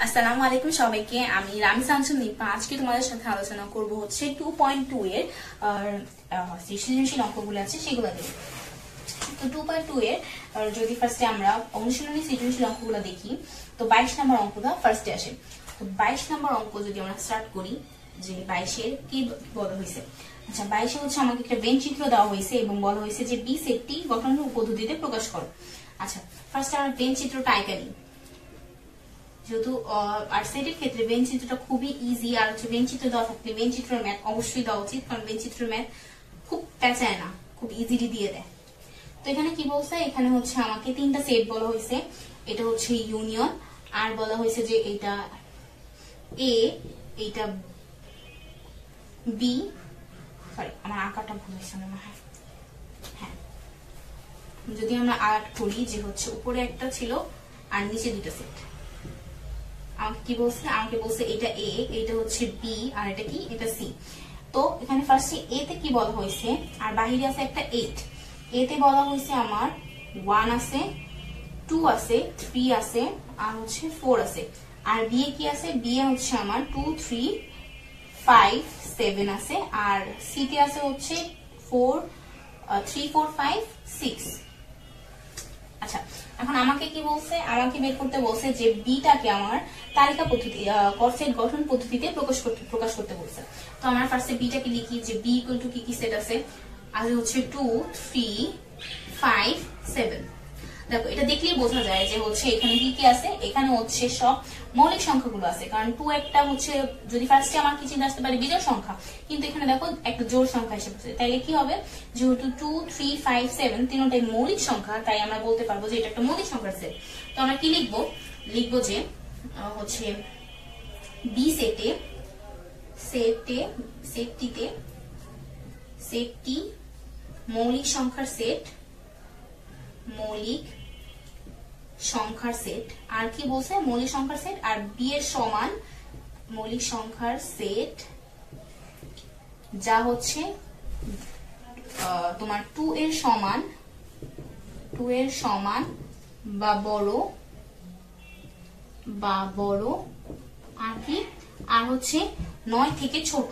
আসসালামু আলাইকুম সবাইকে, আমি রামিসা আনসুন নিপা। আজকে তোমাদের সাথে আলোচনা করব হচ্ছে 2.2 এর যে সৃজনশীল অঙ্কগুলো আছে সেগুলো নিয়ে। তো 2.2 এর যদি ফার্স্টে আমরা অনুশীলনী সৃজনশীল অঙ্কগুলো দেখি, তো 22 নম্বর অঙ্কটা ফার্স্টে আসে। তো 22 নম্বর অঙ্ক যদি আমরা স্টার্ট করি, যে 22 এর কি বলা হয়েছে। আচ্ছা, 22 হচ্ছে আমাকে একটা বেন চিত্র দেওয়া হয়েছে এবং বলা হয়েছে যে বি সেটটি গঠনের পদ্ধতিতে প্রকাশ করো। আচ্ছা, ফার্স্টে আমরা বেন চিত্রটা আঁকা নিই। যেহেতু আর সেটের ক্ষেত্রে বেন চিত্রটা খুবই ইজি, আর হচ্ছে বেন চিত্র দেওয়া থাকলে বেন চিত্রের ম্যাথ অবশ্যই দেওয়া উচিত, কারণ বেন চিত্রের ম্যাথ খুব পেঁচায় না, খুব ইজিলি দিয়ে দেয়। তো এখানে কি বলছে, এখানে হচ্ছে আমাকে তিনটা সেট বলা হয়েছে। এটা হচ্ছে ইউনিয়ন, আর বলা হয়েছে যে এটা এ, এইটা বি, সরি আমার আঁকাটা ভুল হয়েছে মনে হয়। হ্যাঁ, যদি আমরা আর্ট করি যে হচ্ছে উপরে একটা ছিল আর নিচে দুটো সেট। আমাকে কি বলছে, আমাকে বলছে এটা এ, এটা হচ্ছে বি, আর এটা কি, এটা সি। তো এখানে ফার্স্টে এ তে কি বলা হয়েছে, আর বাহিরে আছে একটা 8। এ তে বলা হয়েছে আমার 1 আছে, 2 আছে, 3 আছে, আর হচ্ছে 4 আছে। আর বি এ কি আছে, বি এ হচ্ছে আমার 2 3 5 7 আছে, আর সি তে আছে হচ্ছে 4 3 4 5 6। আচ্ছা, এখন আমাকে কি বলছে, আমাকে বের করতে বলছে যে বিটাকে আমার তালিকা পদ্ধতি সেট গঠন পদ্ধতিতে প্রকাশ করতে বলছে। তো আমরা ফার্স্টে বিটাকে লিখি যে বি ইকুয়াল টু কি কি সেট আছে। আজ হচ্ছে 2 3 5 7। দেখো, এটা দেখলেই বোঝা যায় যে হচ্ছে এখানে কি কি আছে। এখানে হচ্ছে সব মৌলিক সংখ্যাগুলো আছে, কারণ 2 একটা হচ্ছে, যদি ফার্স্টে আমার কি চিন্তা আসতে পারে বিজোড় সংখ্যা, কিন্তু এখানে দেখো একটা জোড় সংখ্যা এসে পড়ছে। তাইলে কি হবে, যেহেতু 2 3 5 7 তিনটাই মৌলিক সংখ্যা, তাই আমরা বলতে পারবো যে এটা একটা মৌলিক সংখ্যার সেট। তো আমরা কি লিখবো, লিখবো যে হচ্ছে বি সেটটি মৌলিক সংখ্যার সেট, মৌলিক সংখ্যার সেট। আর কি বলছে, মৌলিক সংখ্যার সেট, আর বি এর সমান মৌলিক সংখ্যার সেট যা হচ্ছে তোমার 2 এর সমান বা বড়, আর কি, আর হচ্ছে 9 থেকে ছোট,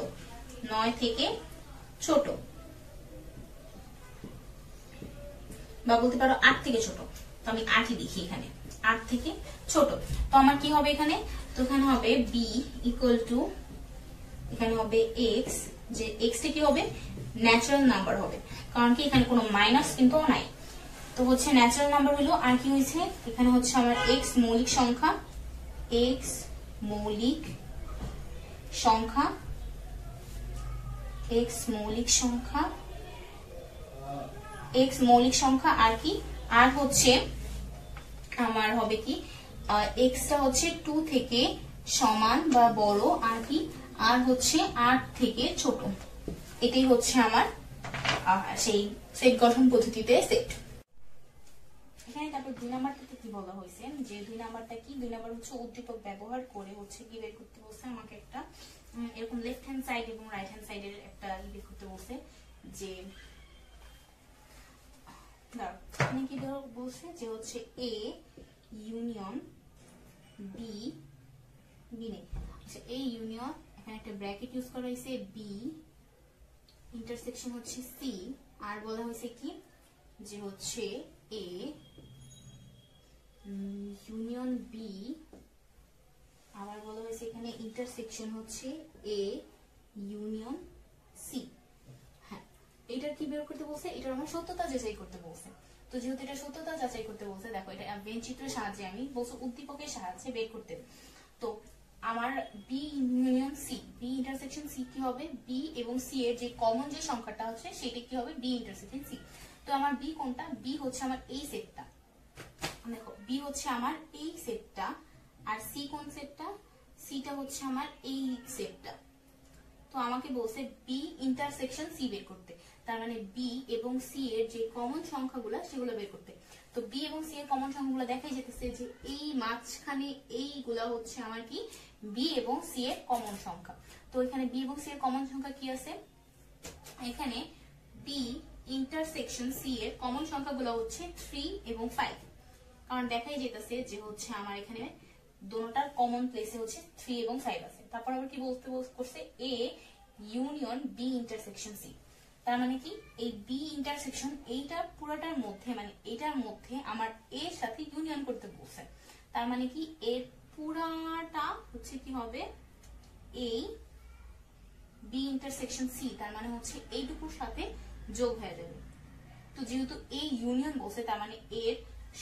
বা বলতে পারো 8 থেকে ছোট। তো আমি 8ই লিখি এখানে, 8 থেকে ছোট। তো আমার কি হবে এখানে, তো এখানে হবে বি ইকুয়াল টু, এখানে হবে এক্স, যে এক্স টা কি হবে, ন্যাচারাল নাম্বার হবে, কারণ কি এখানে কোনো মাইনাস কিন্তু নাই। তো হচ্ছে ন্যাচারাল নাম্বার হলো, আর কি হয়েছে এখানে হচ্ছে আমার এক্স মৌলিক সংখ্যা, আর কি, আর হচ্ছে আমার হবে কি, এক্স টা হচ্ছে 2 থেকে সমান বা বড়, আর কি, আর হচ্ছে 8 থেকে ছোট। এটাই হচ্ছে আমার সেই সেট গঠন পদ্ধতিতে সেট। এখানে তারপর 2 নাম্বারটাতে কি বলা হয়েছে, যে 2 নাম্বারটা কি, 2 নাম্বার হচ্ছে উদ্দীপক ব্যবহার করে হচ্ছে কি বের করতে বলছে আমাকে একটা এরকম লেফট হ্যান্ড সাইড এবং রাইট হ্যান্ড সাইডের একটা বের করতে বলছে। যে এখানে কি বলছে, যে হচ্ছে এ ইউনিয়ন বি, নেই, আচ্ছা এ ইউনিয়ন, এখানে একটা ব্র্যাকেট ইউজ করা হয়েছে, বি ইন্টারসেকশন হচ্ছে সি, আর বলা হয়েছে কি, যে হচ্ছে এ ইউনিয়ন বি, আবার বলা হয়েছে এখানে ইন্টারসেকশন হচ্ছে এ ইউনিয়ন সি। হ্যাঁ, এটার কি বের করতে বলছে, এটার আমার সত্যতা যাচাই করতে বলছে। তো যেহেতু এটা সত্যতা যাচাই করতে বলছে, দেখো এটা বেন চিত্রের সাহায্যে আমি বলছি উদ্দীপকের সাহায্যে বের করতে। তো আমার B union C, B intersection C কি হবে, বি এবং সি এর যে কমন যে সংখ্যাটা হচ্ছে সেটা কি হবে, বি ইন্টারসেকশন সি। তো আমার বি কোনটা, বি হচ্ছে আমার এই সেটটা, দেখো বি হচ্ছে আমার এই সেটটা, আর সি কোন সেটটা, সিটা হচ্ছে আমার এই সেটটা। তো আমাকে বলছে বি ইন্টারসেকশন সি বের করতে, তার মানে বি এবং সি এর যে কমন সংখ্যাগুলো সেগুলো বের করতে। তো বি এবং সি এর কমন সংখ্যাগুলো দেখাই যেতেছে যে এই মাঝখানে এইগুলা হচ্ছে আমার কি, বি এবং সি এর কমন সংখ্যা। তো এখানে বি এবং সি এর কমন সংখ্যা কি আছে, এখানে বি ইন্টারসেকশন সি এর কমন সংখ্যাগুলো হচ্ছে 3 এবং 5, কারণ দেখাই যেতেছে যে হচ্ছে আমার এখানে দোনোটার কমন প্লেসে হচ্ছে 3 এবং 5 আছে। তারপর আবার কি বলতে করছে, A union B intersection C. তার মানে কি এই বি ইন্টারসেকশন এইটা পুরোটার মধ্যে, মানে এটার মধ্যে আমার এর সাথে ইউনিয়ন করতে বলছে। তার মানে কি এর পুরাটা হচ্ছে কি হবে এই বি ইন্টারসেকশন সি, তার মানে হচ্ছে এইটুকুর সাথে যোগ হয়ে যাবে। তো যেহেতু এই ইউনিয়ন বলছে তার মানে এর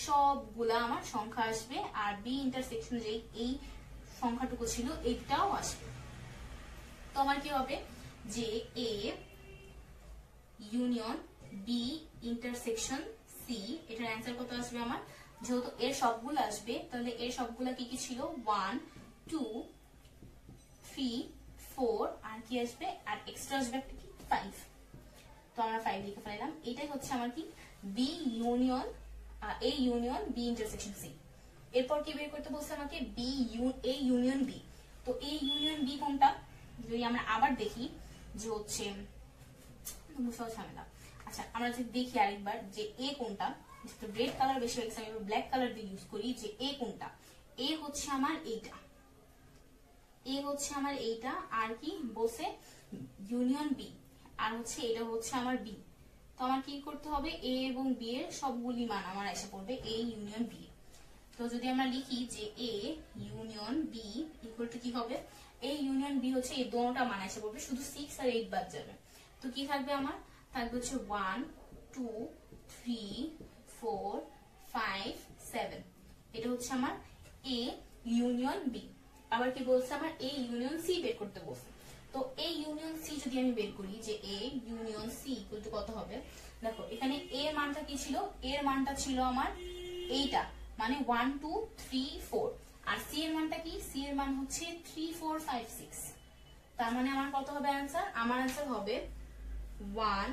সবগুলা আমার সংখ্যা আসবে, আর বি ইন্টারসেকশন যে এই সংখ্যাটুকু ছিল এইটাও আসবে। তো আমার কি হবে যে A union B intersection C, এটার অ্যান্সার কত আসবে আমার, যেহেতু এর সবগুলো আসবে তাহলে এর সবগুলা কি কি ছিল 1 2 3 4 আর কি আসবে, আর এক্সট্রা আসবে একটা কি 5। তো আমরা 5 লিখে ফেলাম। এটাই হচ্ছে আমার কি B union A union B intersection C. এরপর কি বের করতে বলছে আমাকে এ ইউনিয়ন বি। তো এ ইউনিয়ন বি কোনটা, যদি আমরা আবার দেখি যে হচ্ছে ঝামেলা। আচ্ছা আমরা যদি দেখি আরেকবার যে এ কোনটা, যেহেতু রেড কালার বেশি হয়ে গেছে আমি ব্ল্যাক কালার দিয়ে ইউজ করি, যে এ কোনটা, এ হচ্ছে আমার এইটা, এ হচ্ছে আমার এইটা, আর কি বলছে ইউনিয়ন বি, আর হচ্ছে এটা হচ্ছে আমার বি। তো আমার কি করতে হবে, এ এবং বি এর সবগুলি মান আমার এসে পড়বে এ ইউনিয়ন বি। তো যদি আমরা লিখি যে A union B equal to কি হবে, এ ইউনিয়ন বি হচ্ছে এই দোনোটা মান এসে পড়বে, শুধু 6 আর 8 বাদ যাবে। তো কি থাকবে আমার, থাকবে হচ্ছে 1 2 3 4 5 7। এটা হচ্ছে আমার এ ইউনিয়ন বি। আবার কি বলছে আমার এ ইউনিয়ন সি বের করতে বলছে। তো এ ইউনিয়ন সি যদি আমি বের করি যে A union C equal to কত হবে, দেখো এখানে এর মানটা কি ছিল, এর মানটা ছিল আমার এইটা, মানে 1 2 3 4, আর সি এর মানটা কি, সি এর মান হচ্ছে 3 4 5 6। তার মানে আমার কত হবে অ্যান্সার, আমার অ্যান্সার হবে 1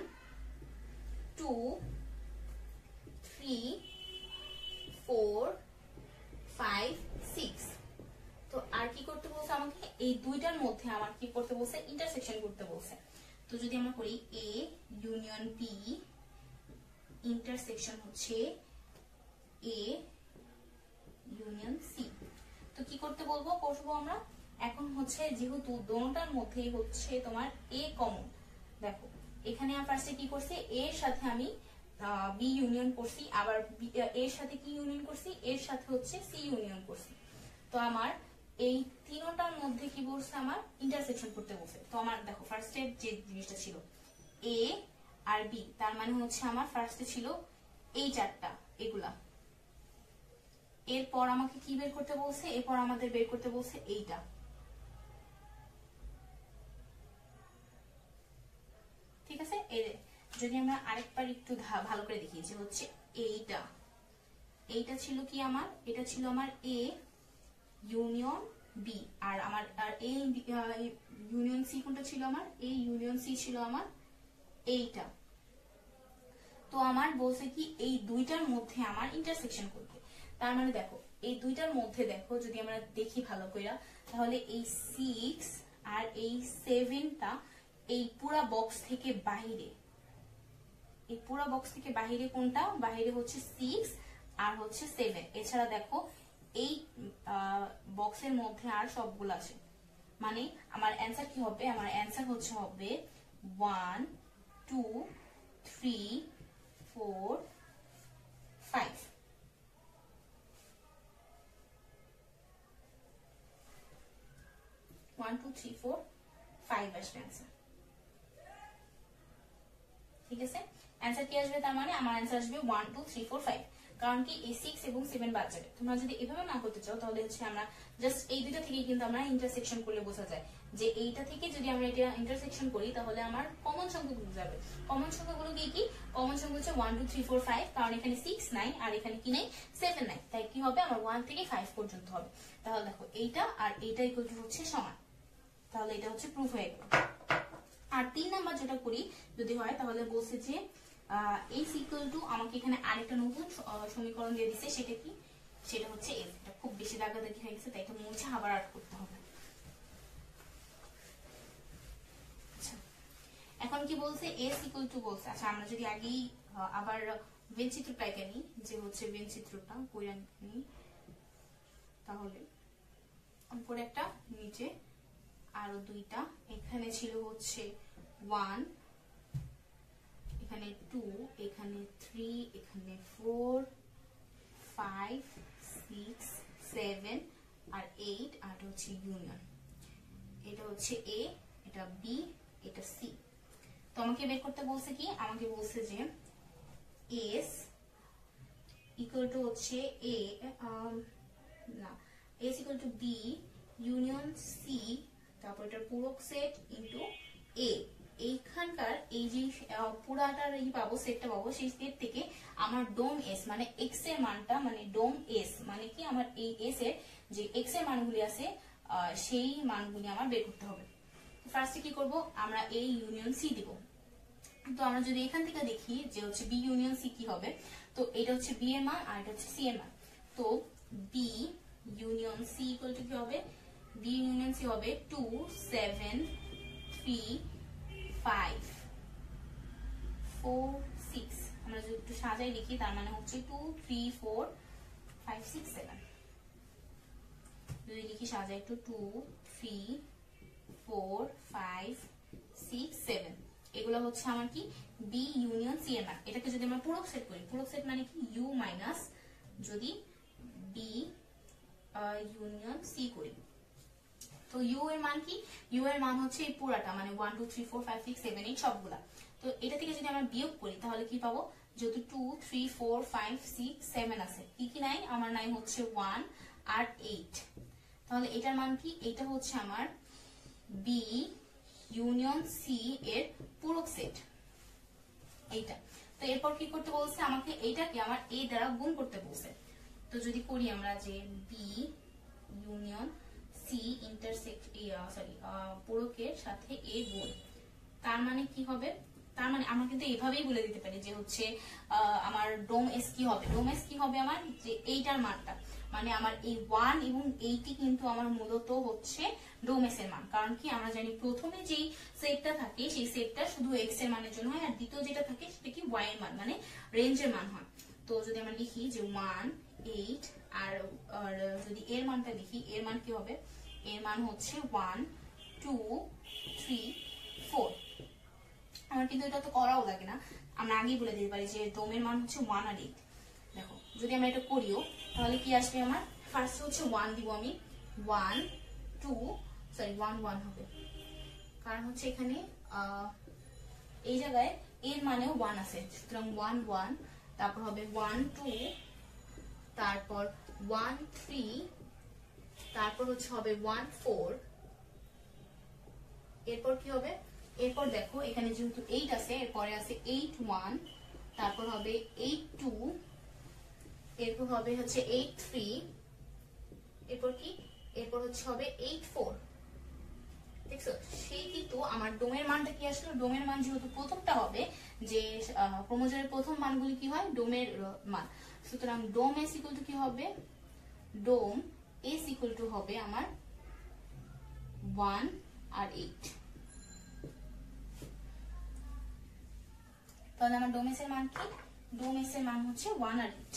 2 3 4 5 6। তো আর কি করতে বলছে আমাকে, এই দুইটার মধ্যে আমার কি করতে বলছে, ইন্টারসেকশন করতে বলছে। তো যদি আমরা করি এ ইউনিয়ন বি ইন্টারসেকশন হচ্ছে এ ইউনিয়ন সি। তো কি করতে বলবো, করবো আমরা এখন হচ্ছে যেহেতু দোনোটার মধ্যে হচ্ছে তোমার এ কমন, দেখো এখানে ফার্স্টে কি করছে, এর সাথে আমি বি ইউনিয়ন করছি, আবার এর সাথে কি ইউনিয়ন করছি, এর সাথে হচ্ছে সি ইউনিয়ন করছি। তো আমার এই তিনটার মধ্যে কি বলছে, আমার ইন্টারসেকশন করতে বলছে। তো আমার দেখো ফার্স্টে যে জিনিসটা ছিল এ আর বি, তার মানে হচ্ছে আমার ফার্স্টে ছিল এই চারটা এগুলা। এরপর আমাকে কি বের করতে বলছে, এরপর আমাদের বের করতে বলছে এইটা। ঠিক আছে, যদি আমরা আরেকবার একটু ভালো করে দেখি যে হচ্ছে এইটা, এইটা ছিল কি আমার, এটা ছিল আমার এ ইউনিয়ন বি, আর আমার আর এ ইউনিয়ন সি কোনটা ছিল, আমার এ ইউনিয়ন সি ছিল আমার এইটা। তো আমার বলছে কি এই দুইটার মধ্যে আমার ইন্টারসেকশন করতে। তার মানে দেখো এই দুইটার মধ্যে দেখো যদি আমরা দেখি ভালো করে, তাহলে এই 6 আর এই 7টা এই পুরা বক্স থেকে বাহিরে, এই পুরা বক্স থেকে বাহিরে কোনটা, বাহিরে হচ্ছে 6 আর হচ্ছে 7। এছাড়া দেখো এই বক্সের মধ্যে আর সবগুলো আছে, মানে আমার অ্যান্সার কি হবে, আমার অ্যান্সার হচ্ছে হবে 1 2 3 4 5। One two three four five আসবে অ্যান্সার। ঠিক আছে, অ্যান্সার কি আসবে, তার মানে আমার অ্যান্সার আসবে 1 2 3 4 5। কারণ কি এই 6 এবং 7 বাদ যাবে। তোমরা যদি এভাবে না করতে চাও তাহলে হচ্ছে আমরা জাস্ট এই দুটো থেকে কিন্তু আমরা ইন্টারসেকশন করলে বোঝা যায় যে এইটা থেকে যদি আমরা এটা ইন্টারসেকশন করি তাহলে আমার কমন সংখ্যাগুলো যাবে। কমন সংখ্যাগুলো কি কি, কমন সংখ্যা হচ্ছে 1 2 3 4 5, কারণ এখানে 6 নাই আর এখানে কি নাই 7 নাই, তাই কি হবে আমার 1 থেকে 5 পর্যন্ত হবে। তাহলে দেখো এইটা আর এইটা ইকুয়াল টু হচ্ছে সমান, তাহলে এটা হচ্ছে প্রুফ হয়ে গেল। আর 3 নাম্বার যেটা করি যদি হয় তাহলে বলছে যে x ইকুয়াল টু, আমাকে এখানে আরেকটা নতুন সমীকরণ দিয়ে দিচ্ছে, সেটা কি, সেটা হচ্ছে f। এটা খুব বেশি দাগাদাগি হয়ে গেছে তাই এটা মুছে আবার আর্ট করতে হবে। আচ্ছা এখন কি বলছে, s ইকুয়াল টু বলছে, আচ্ছা আমরা যদি আগেই আবার ভেন চিত্রটা এঁকে নিই, যে হচ্ছে ভেন চিত্রটা কইরা নিই, তাহলে উপরে একটা নিচে আরো দুইটা, এখানে ছিল হচ্ছে 1, এখানে 2, এখানে 3, এখানে 4, 5, 6, 7 আর 8, আর হচ্ছে ইউনিয়ন। এটা হচ্ছে এ, এটা বি, এটা সি। তো আমাকে বের করতে বলছে কি, আমাকে বলছে যে এস ইকুয়াল টু হচ্ছে এ, না, S equal to B union C, তারপর এটার পূরক সেট ইন্টু এ। এইখানকার এই যে পুরাটার এই পাবো, সেটটা পাবো, সেই সেট থেকে আমার ডোম এস মানে এক্স এর মানটা, মানে ডোম এস মানে কি আমার এই এস এর যে এক্স এর মানগুলি আছে সেই মানগুলি আমার বের করতে হবে। ফার্স্টে কি করব, আমরা এ ইউনিয়ন সি দিব। তো আমরা যদি এখান থেকে দেখি যে হচ্ছে বি ইউনিয়ন সি কি হবে, তো এটা হচ্ছে বি এর মান আর এটা হচ্ছে সি এর মান। তো B union C equal to কি হবে, বি ইউনিয়ন সি হবে 2, 7, 3, 5, 4, 6। আমরা যদি একটু সাজাই লিখি তার মানে হচ্ছে 2, 3, 4, 5, 6, 7। যদি লিখি সাজাই একটু 2, 3, 4, 5, 6, 7, এগুলো হচ্ছে আমার কি বি ইউনিয়ন সি এর মান। এটাকে যদি আমরা পূরক সেট করি, পূরক সেট মানে কি ইউ মাইনাস যদি বি ইউনিয়ন সি করি, তো ইউ এর মান কি, ইউ এর মান হচ্ছে এই পুরাটা মানে 1, 2, 3, 4, 5, 6, 7, 8 সবগুলা। তো এটা থেকে যদি আমরা বিয়োগ করি তাহলে কি পাবো, যেহেতু 2, 3, 4, 5, 6, 7 আছে, কি কি নাই, আমার নাই হচ্ছে 1 আর 8। তাহলে এটার মান কি, এটা হচ্ছে আমার বি ইউনিয়ন সি এর পূরক সেট এইটা। তো এরপর কি করতে বলছে, আমাকে এইটাকে আমার এ দ্বারা গুণ করতে বলছে। তো যদি করি আমরা যে বি ইউনিয়ন সি ইন্টারসেক্ট পূরকের সাথে এ গুণ, তার মানে কি হবে, তার মানে আমরা কিন্তু এভাবেই বলে দিতে পারি যে হচ্ছে আমার ডোম এস কি হবে, ডোম এস কি হবে আমার যে এইটার মানটা, মানে আমার এই 1 এবং 8 কিন্তু আমার মূলত হচ্ছে ডোম এস এর মান। কারণ কি আমরা জানি প্রথমে যেই সেটটা থাকে সেই সেটটা শুধু এক্স এর মানের জন্য হয়, আর দ্বিতীয় যেটা থাকে সেটা কি ওয়াই এর মান মানে রেঞ্জের মান হয়। তো যদি আমরা লিখি যে 1, 8 আর যদি এর মানটা লিখি, এর মান কি হবে, এর মান হচ্ছে 1, 2, 3, 4। আমার কিন্তু এটা তো করাও লাগে না, আমরা আগেই বলে দিতে পারি যে ডোমের মান হচ্ছে 1 আর 8। দেখো যদি আমরা এটা করিও তাহলে কি আসবে, আমার ফার্স্ট হচ্ছে 1 দিব আমি, 1, 2, 1, 1 হবে, কারণ হচ্ছে এখানে এই জায়গায় এর মানেও 1 আছে, সুতরাং 1, 1, তারপর হবে 1, 2, তারপর 1, 3, তারপর হচ্ছে হবে 1, 4, এরপর কি হবে, এরপর দেখো এখানে যেহেতু 8 আছে এরপরে আছে 8, 1, তারপর হবে 8, 2, এরপর হবে হচ্ছে 8, 3, এরপর কি, এরপর হচ্ছে হবে 8, 4। দেখছো সেই কিন্তু আমার ডোমের মানটা কি আসলো, ডোমের মান যেহেতু প্রথমটা হবে যে ক্রোমোজোমের প্রথম মানগুলি কি হয় ডোমের মান, সুতরাং ডোম এস ইকুয়াল টু কি হবে, ডোম এস ইকুয়াল টু হবে আমার 1 আর 8। তাহলে আমার ডোম এস এর মান কি, ডোম এস এর মান হচ্ছে 1 আর 8।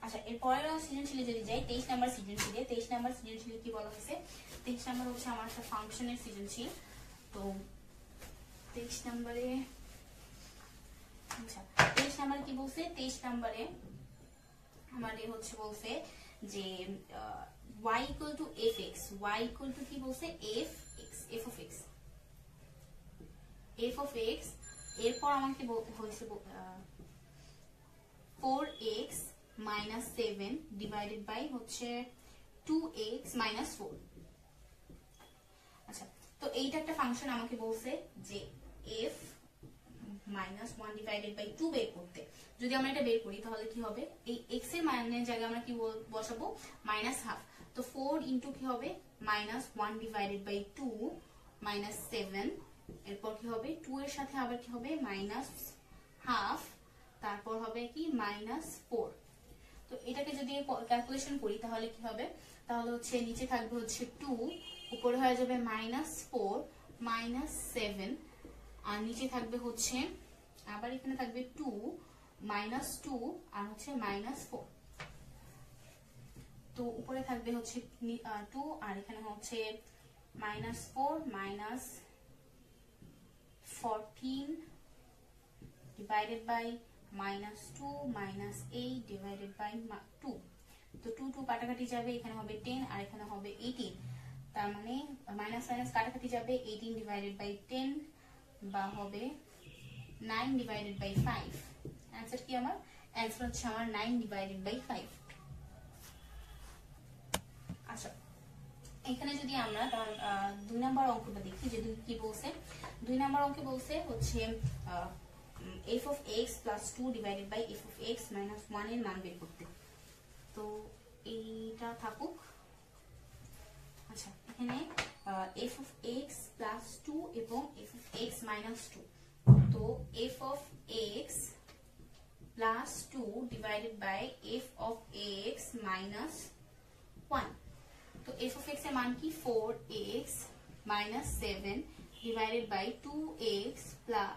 আচ্ছা এরপরের সৃজনশীলে যদি যাই, 23 নাম্বার সৃজনশীলে, 23 নাম্বার সৃজনশীলে কি বলা হয়েছে, 23 নাম্বার হচ্ছে আমার একটা ফাংশনের সৃজনশীল। তো 23 নাম্বারে, আচ্ছা 23 নাম্বারে কি বলছে, 23 নাম্বারে আমাদের হচ্ছে বলছে যে y equal to fx, y equal to কি বলছে fx, f of x, f of x, এরপর আমাকে হয়েছে 4x minus 7 divided by হচ্ছে 2x minus 4। আচ্ছা তো এইটা একটা ফাংশন আমাকে বলছে যে f minus 1 divided by 2 বের করতে। যদি আমরা এটা বের করি তাহলে কি হবে, এই x এর মানের জায়গায় আমরা কি বসাবো মাইনাস হাফ, তো 4 ইন্টু কি হবে মাইনাস 1 divided by 2 minus 7, এরপর কি হবে 2 এর সাথে আবার কি হবে মাইনাস হাফ, তারপর হবে কি মাইনাস 4। তো এটাকে যদি ক্যালকুলেশন করি তাহলে কি হবে, তাহলে হচ্ছে নিচে থাকবে হচ্ছে 2, উপরে হয়ে যাবে মাইনাস 4, মাইনাস 7, আর নিচে থাকবে হচ্ছে আবার এখানে থাকবে 2, মাইনাস 2 আর হচ্ছে মাইনাস 4। তো উপরে থাকবে হচ্ছে 2 আর এখানে হচ্ছে -4 minus 14 divided by -2 minus 8 divided by 2। তো 2 2 কাটাকাটি যাবে, এখানে হবে 10 আর এখানে হবে 18, তার মানে মাইনাস মাইনাস কাটাকাটি যাবে, 18 divided by 10 বা হবে 9 divided by 5। आंसर কি আমার? आंसर হচ্ছে আমার 9 divided by 5। আচ্ছা, এখানে যদি আমরা 2 নাম্বার অঙ্কটা দেখি যে কি বলছে। 2 নাম্বার অঙ্কে বলছে হচ্ছে f of x plus 2 divided by f of x minus 1 এর মান বের করতে। তো এইটা থাকুক। আচ্ছা, এখানে f of x plus 2 এবং f of x minus 2। তো f of x plus 2 divided by f of x minus 1। তো f of x এর মান কি? 4x minus 7 divided by 2x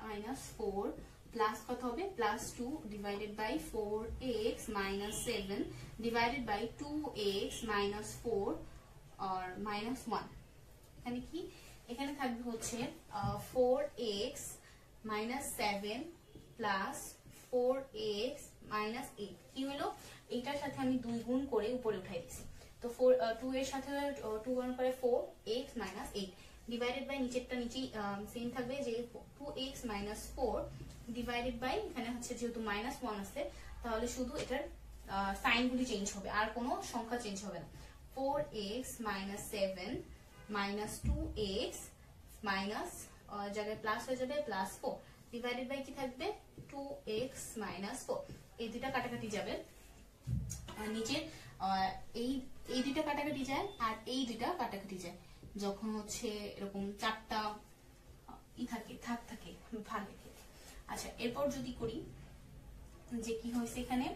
minus 4 plus কত হবে? plus 2 divided by 4x minus 7 divided by 2x minus 4 or minus 1। এখানে কি? এখানে থাকবে হচ্ছে 4x minus 7 plus 4x minus 8। কি হলো? এইটার সাথে আমি 2 গুণ করে উপরে উঠাই দিয়েছি। তো 2 এর সাথে 2 গুণ করে 4x minus 8 ডিভাইডেড বাই নিচেরটা নিচেই সেম থাকবে যে 2x minus 4 ডিভাইডেড বাই, এখানে হচ্ছে যেহেতু -1 আছে তাহলে শুধু এটার সাইনগুলি চেঞ্জ হবে, আর কোনো সংখ্যা চেঞ্জ হবে না। 4x minus 7 minus 2x minus জায়গায় প্লাস হয়ে যাবে +4 ডিভাইডেড বাই কি থাকবে? 2x minus 4। এই দুটো কাটাকাটি যাবে, নিচে এই দুটো কাটাকাটি যায় আর এই দুটো কাটাকাটি যায় যখন হচ্ছে এরকম চারটা থাকে ভাগে। আচ্ছা, এরপর যদি করি যে কি হয়েছে এখানে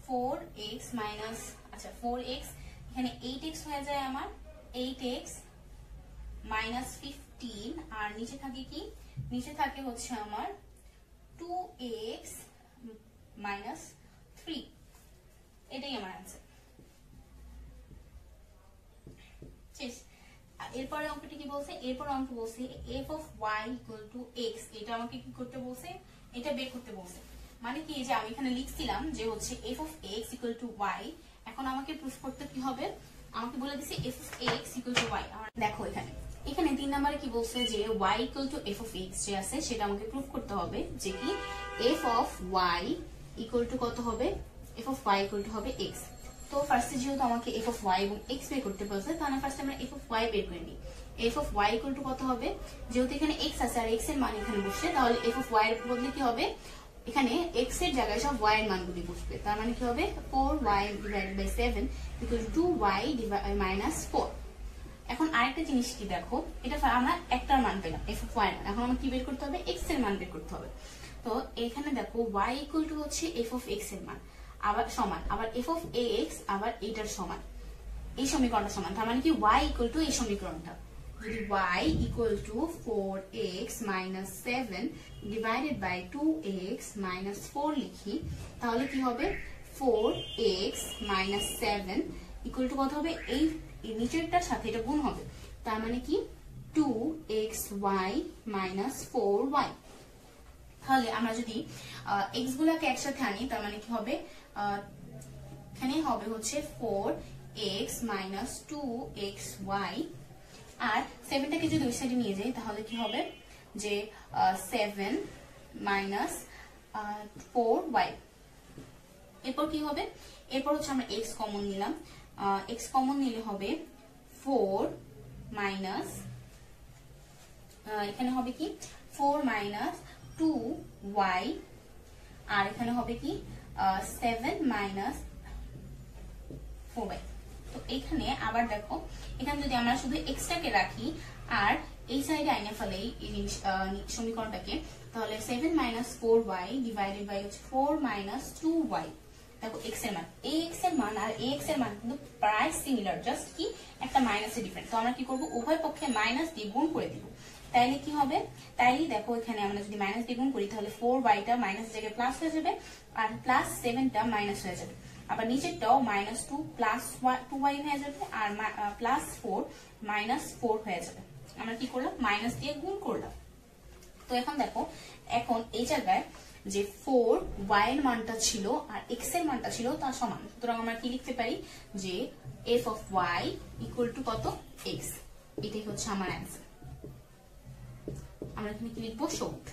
4x minus, আচ্ছা 4x এখানে 8x হয়ে যায় আমার 8x minus 15 আর নিচে থাকে কি? নিচে থাকে হচ্ছে আমার 2x minus 3। এটাই আমার आंसर। এরপরে অঙ্কটি কি বলছে? এরপর অঙ্ক বলছে f of y equal to x। এটা আমাকে কি করতে বলছে? এটা বের করতে বলছে। মানে কি, যে আমি এখানে লিখছিলাম যে হচ্ছে f of x equal to y, এখন আমাকে প্রুফ করতে কি হবে? আমাকে বলে দিছে f of x equal to y। দেখো এখানে 3 নম্বরে কি বলছে যে y equal to f of x যে আছে সেটা আমাকে প্রুফ করতে হবে যে কি f of y equal to কত হবে? f of y equal to হবে x। তো ফার্স্টে যেহেতু আমাকে f of y এবং x বের করতে বলছে, তাহলে ফার্স্টে আমরা f of y বের করে নিই। f of y equal to কত হবে? যেহেতু এখানে x আছে আর x এর মান এখানে বসছে, তাহলে f of y এর বদলে কি হবে? এখানে x এর জায়গায় সব y এর মানগুলি বসবে। তার মানে কি হবে? 4y divided by 7 equal to 2y minus 4। এখন আরেকটা জিনিস কি দেখো, এটা আমরা একটার মান পেলাম f of y। এখন আমাকে কি বের করতে হবে? x এর মান বের করতে হবে। তো এখানে দেখো y equal to হচ্ছে f of x এর মান আবার সমান, আবার f of x আবার এটার সমান, এই সমীকরণটা সমান। তার মানে কি y equal to এই সমীকরণটা, যদি y equal to 4x minus 7 divided by 2x minus 4 লিখি, তাহলে কি হবে? 4x minus 7 equal to কত হবে? এই নিচেরটার সাথে এটা গুণ হবে, তার মানে কি 2xy minus 4y। তাহলে আমরা যদি x গুলাকে একসাথে আনি, তার মানে কি হবে? এখানে হবে হচ্ছে 4x minus 2xy, আর 7টাকে যদি ওই সাইডে নিয়ে যাই তাহলে কি হবে? যে 7 minus 4y। এরপর কি হবে? এরপর হচ্ছে আমরা x কমন নিলাম, x কমন নিলে হবে 4 minus, এখানে হবে কি 4 minus 2y, আর এখানে হবে কি 7 minus 4y। তো এখানে আবার দেখো, এখানে যদি আমরা শুধু x টাকে রাখি আর এই সাইডে আইনে ফেলে এই সমীকরণটাকে, তাহলে 7 minus 4y divided by 4 minus 2y। দেখো x এর মান, এই x এর মান আর এই x এর মান কিন্তু প্রায় সিমিলার, জাস্ট কি একটা মাইনাসের ডিফারেন্স। তো আমরা কি করব? উভয় পক্ষে মাইনাস দিয়ে গুণ করে দিব। তাইলে কি হবে? তাইলে দেখো এখানে আমরা যদি মাইনাস দিয়ে গুণ করি তাহলে 4y টা মাইনাস জায়গায় প্লাস হয়ে যাবে আর প্লাস 7 টা মাইনাস হয়ে যাবে। আবার নিচেরটাও -2 + 2y হয়ে যাবে, আর +4 -4 হয়ে যাবে। আমরা কি করলাম, মাইনাস দিয়ে গুণ করলাম। তো এখন দেখো, এখন এই জায়গায় যে 4y এর মানটা ছিল আর x এর মানটা ছিল তার সমান, সুতরাং আমরা কি লিখতে পারি যে f(y) = কত, x। এটাই হচ্ছে আমার অ্যান্সার। আমরা এখানে কি লিখবো, সবুজ।